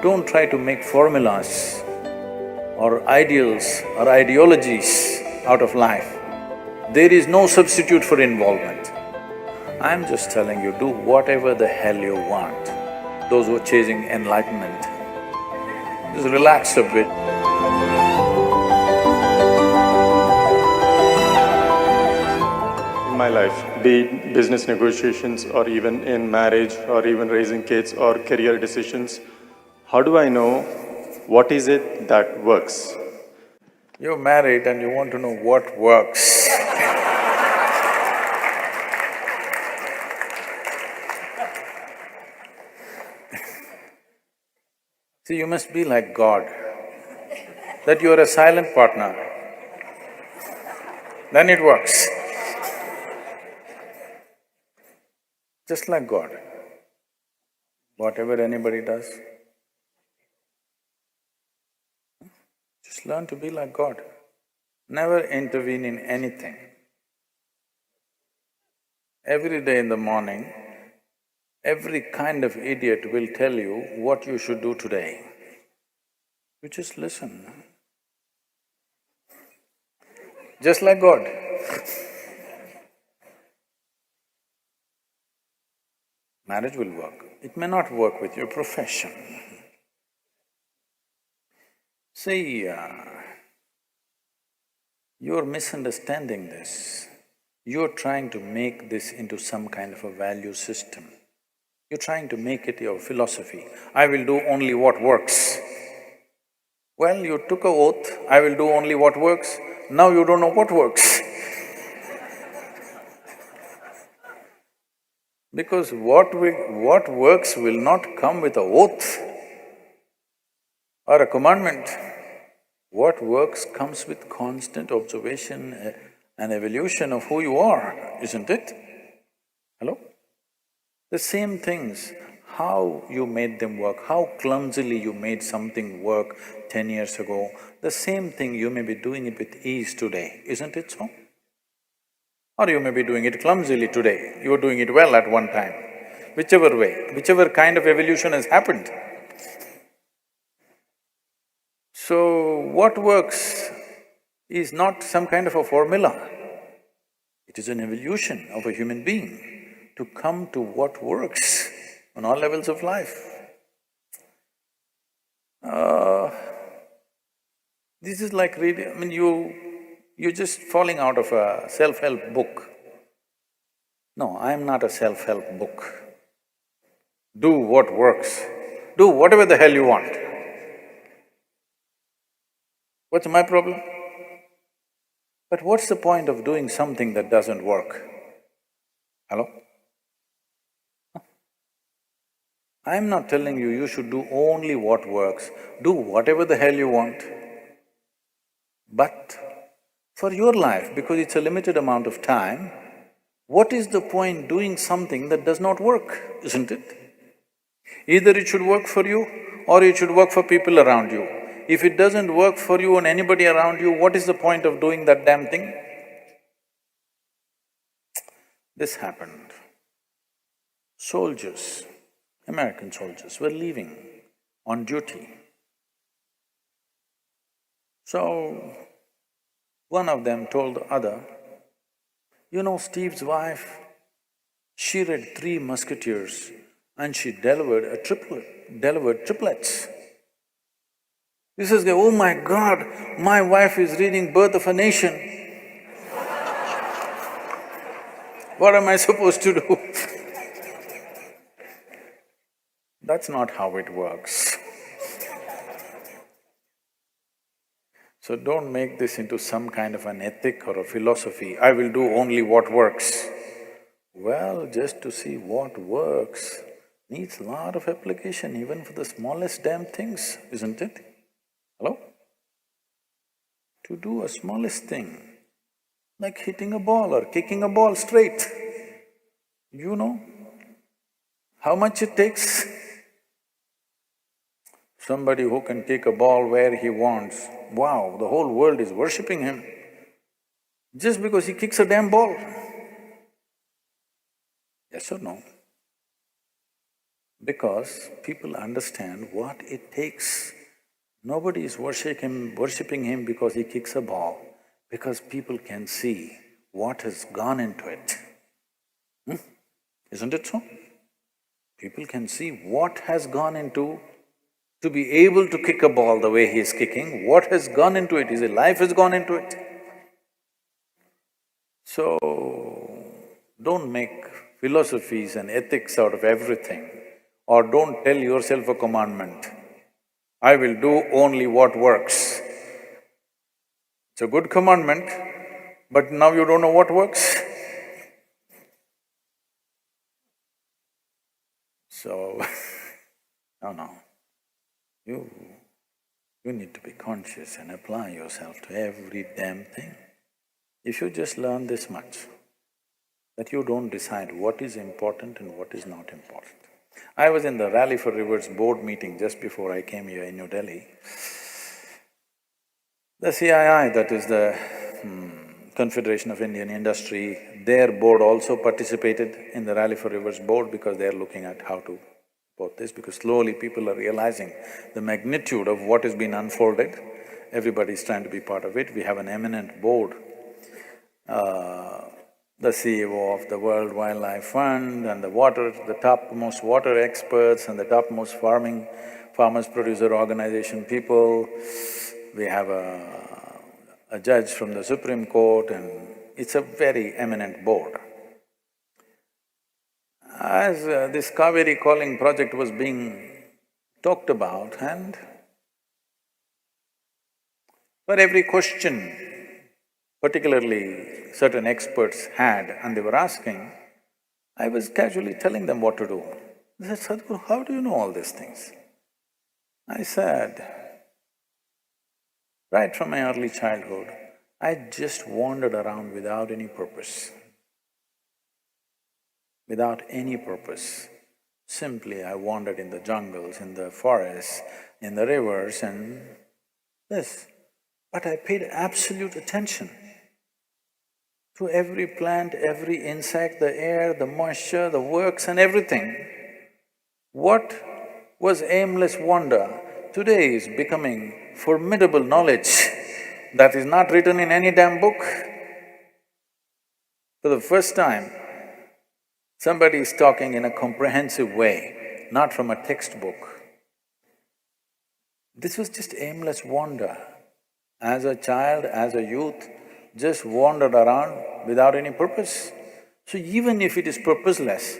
Don't try to make formulas or ideals or ideologies out of life. There is no substitute for involvement. I'm just telling you, do whatever the hell you want. Those who are chasing enlightenment, just relax a bit. In my life, be it business negotiations or even in marriage or even raising kids or career decisions, how do I know what is it that works? You're married and you want to know what works. See, you must be like God, that you are a silent partner, then it works. Just like God, whatever anybody does, just learn to be like God. Never intervene in anything. Every day in the morning, every kind of idiot will tell you what you should do today. You just listen. Just like God. Marriage will work. It may not work with your profession. See, you're misunderstanding this. You're trying to make this into some kind of a value system. You're trying to make it your philosophy. I will do only what works. Well, you took an oath, I will do only what works. Now you don't know what works. Because what works will not come with an oath or a commandment. What works comes with constant observation and evolution of who you are, isn't it? Hello? The same things, how you made them work, how clumsily you made something work 10 years ago, the same thing you may be doing it with ease today, isn't it so? Or you may be doing it clumsily today, you were doing it well at one time. Whichever way, whichever kind of evolution has happened. So, what works is not some kind of a formula. It is an evolution of a human being to come to what works on all levels of life. This is like reading… I mean, you're just falling out of a self-help book. No, I'm not a self-help book. Do what works. Do whatever the hell you want. What's my problem? But what's the point of doing something that doesn't work? Hello? I'm not telling you, you should do only what works. Do whatever the hell you want. But for your life, because it's a limited amount of time, what is the point doing something that does not work, isn't it? Either it should work for you or it should work for people around you. If it doesn't work for you and anybody around you, what is the point of doing that damn thing? This happened. Soldiers, American soldiers were leaving on duty. So, one of them told the other, you know, Steve's wife, she read 3 Musketeers and she delivered triplets. This is, oh my God, my wife is reading Birth of a Nation. What am I supposed to do? That's not how it works. So don't make this into some kind of an ethic or a philosophy, I will do only what works. Well, just to see what works needs a lot of application even for the smallest damn things, isn't it? Hello? To do a smallest thing, like hitting a ball or kicking a ball straight, you know how much it takes? Somebody who can kick a ball where he wants, wow, the whole world is worshipping him just because he kicks a damn ball. Yes or no? because people understand what it takes. Nobody is worshipping him because he kicks a ball, because people can see what has gone into it. Isn't it so? People can see what has gone into to be able to kick a ball the way he is kicking, what has gone into it, his life has gone into it. So, don't make philosophies and ethics out of everything, or don't tell yourself a commandment, I will do only what works. It's a good commandment, but now you don't know what works. So, no. You need to be conscious and apply yourself to every damn thing. If you just learn this much, that you don't decide what is important and what is not important. I was in the Rally for Rivers board meeting just before I came here in New Delhi. The CII, that is the Confederation of Indian Industry, their board also participated in the Rally for Rivers board because they are looking at how to support this, because slowly people are realizing the magnitude of what has been unfolded. Everybody is trying to be part of it. We have an eminent board, the CEO of the World Wildlife Fund and the topmost water experts and the topmost farmers producer organization people. We have a judge from the Supreme Court, and it's a very eminent board. As this Kaveri calling project was being talked about, and for every question particularly certain experts had and they were asking, I was casually telling them what to do. They said, Sadhguru, how do you know all these things? I said, right from my early childhood, I just wandered around without any purpose. Without any purpose. Simply I wandered in the jungles, in the forests, in the rivers and this. But I paid absolute attention to every plant, every insect, the air, the moisture, the works and everything. What was aimless wonder today is becoming formidable knowledge that is not written in any damn book. For the first time, somebody is talking in a comprehensive way, not from a textbook. This was just aimless wonder. As a child, as a youth, just wandered around without any purpose. So even if it is purposeless,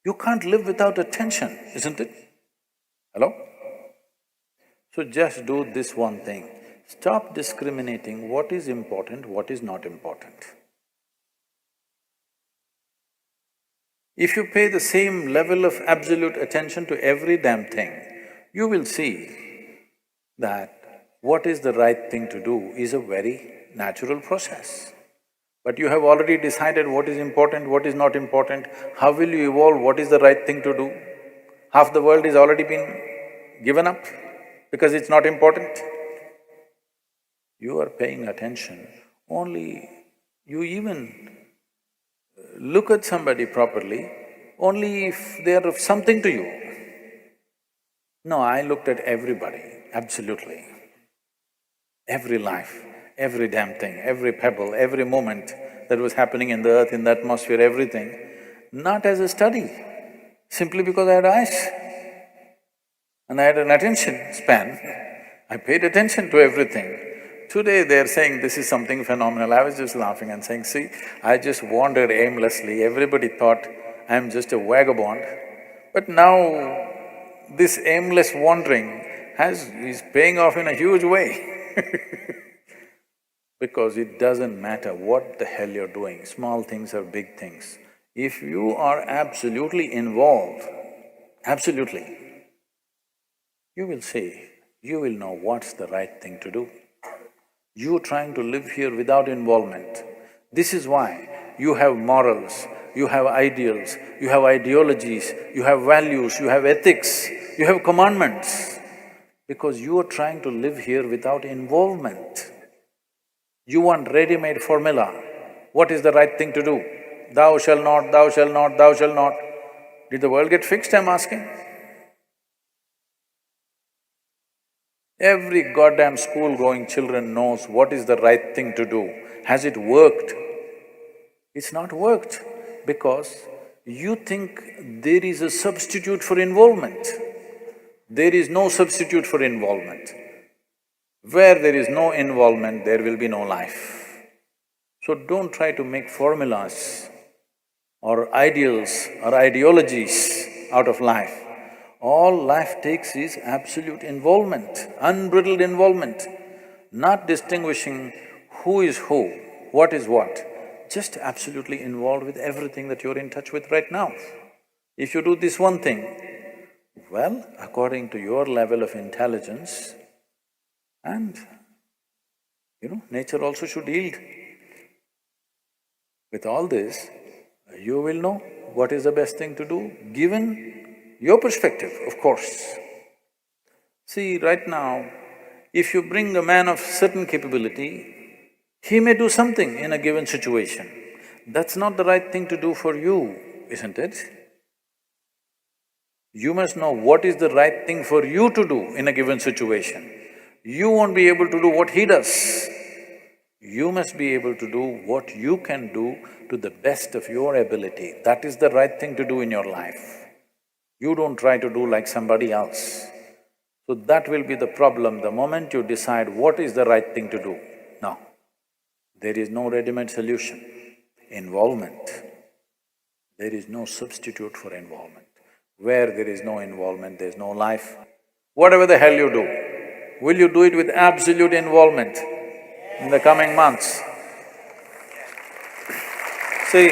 you can't live without attention, isn't it? Hello? So just do this one thing, stop discriminating what is important, what is not important. If you pay the same level of absolute attention to every damn thing, you will see that what is the right thing to do is a very natural process. But you have already decided what is important, what is not important, how will you evolve, what is the right thing to do? Half the world is already been given up because it's not important. You are paying attention, only you even look at somebody properly only if they are of something to you. No, I looked at everybody, absolutely. Every life, every damn thing, every pebble, every moment that was happening in the earth, in the atmosphere, everything, not as a study, simply because I had eyes and I had an attention span. I paid attention to everything. Today they're saying this is something phenomenal. I was just laughing and saying, see, I just wandered aimlessly, everybody thought I'm just a vagabond. But now this aimless wandering is paying off in a huge way. Because it doesn't matter what the hell you're doing, small things or big things. If you are absolutely involved, absolutely, you will see, you will know what's the right thing to do. You trying to live here without involvement. This is why you have morals, you have ideals, you have ideologies, you have values, you have ethics, you have commandments, because you are trying to live here without involvement. You want ready-made formula. What is the right thing to do? Thou shalt not, thou shalt not, thou shalt not. Did the world get fixed, I'm asking? Every goddamn school-going children knows what is the right thing to do. Has it worked? It's not worked because you think there is a substitute for involvement. There is no substitute for involvement. Where there is no involvement, there will be no life. So don't try to make formulas or ideals or ideologies out of life. All life takes is absolute involvement, unbridled involvement, not distinguishing who is who, what is what, just absolutely involved with everything that you're in touch with right now. If you do this one thing, well, according to your level of intelligence, and nature also should yield. With all this, you will know what is the best thing to do, given your perspective, of course. See, right now, if you bring a man of certain capability, he may do something in a given situation. That's not the right thing to do for you, isn't it? You must know what is the right thing for you to do in a given situation. You won't be able to do what he does. You must be able to do what you can do to the best of your ability. That is the right thing to do in your life. You don't try to do like somebody else. So that will be the problem the moment you decide what is the right thing to do. No, there is no ready-made solution. Involvement. There is no substitute for involvement. Where there is no involvement, there is no life. Whatever the hell you do, will you do it with absolute involvement in the coming months? See,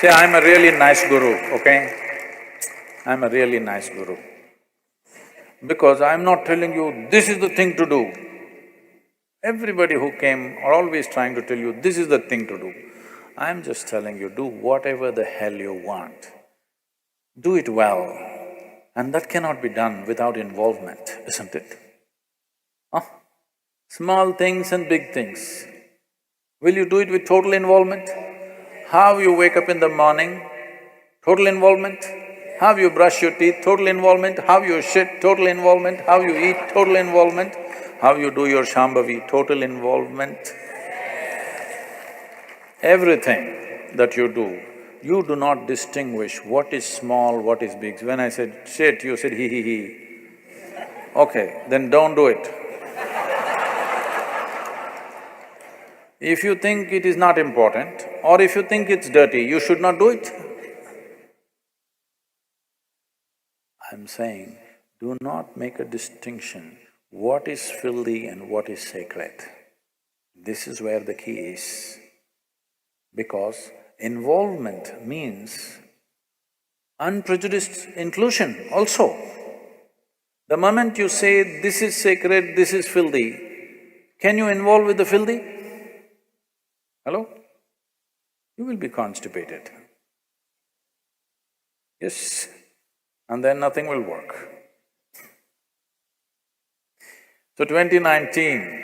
I'm a really nice guru, okay? I'm a really nice guru. Because I'm not telling you, this is the thing to do. Everybody who came are always trying to tell you, this is the thing to do. I'm just telling you, do whatever the hell you want. Do it well. And that cannot be done without involvement, isn't it? Small things and big things. Will you do it with total involvement? How you wake up in the morning, total involvement. How you brush your teeth, total involvement. How you shit, total involvement. How you eat, total involvement. How you do your Shambhavi, total involvement. Everything that you do not distinguish what is small, what is big. When I said shit, you said he. Okay, then don't do it. If you think it is not important, or if you think it's dirty, you should not do it. I'm saying, do not make a distinction what is filthy and what is sacred. This is where the key is. Because involvement means unprejudiced inclusion also. The moment you say, this is sacred, this is filthy, can you involve with the filthy? Hello? You will be constipated. Yes, and then nothing will work. So 2019,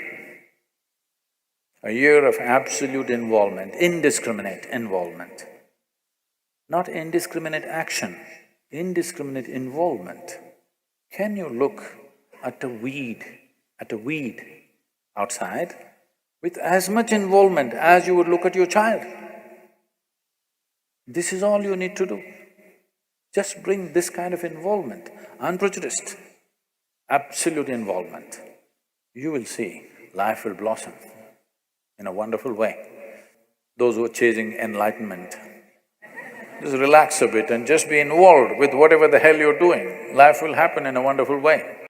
a year of absolute involvement, indiscriminate involvement. Not indiscriminate action, indiscriminate involvement. Can you look at a weed outside with as much involvement as you would look at your child? This is all you need to do. Just bring this kind of involvement, unprejudiced, absolute involvement. You will see life will blossom in a wonderful way. Those who are chasing enlightenment, just relax a bit and just be involved with whatever the hell you're doing. Life will happen in a wonderful way.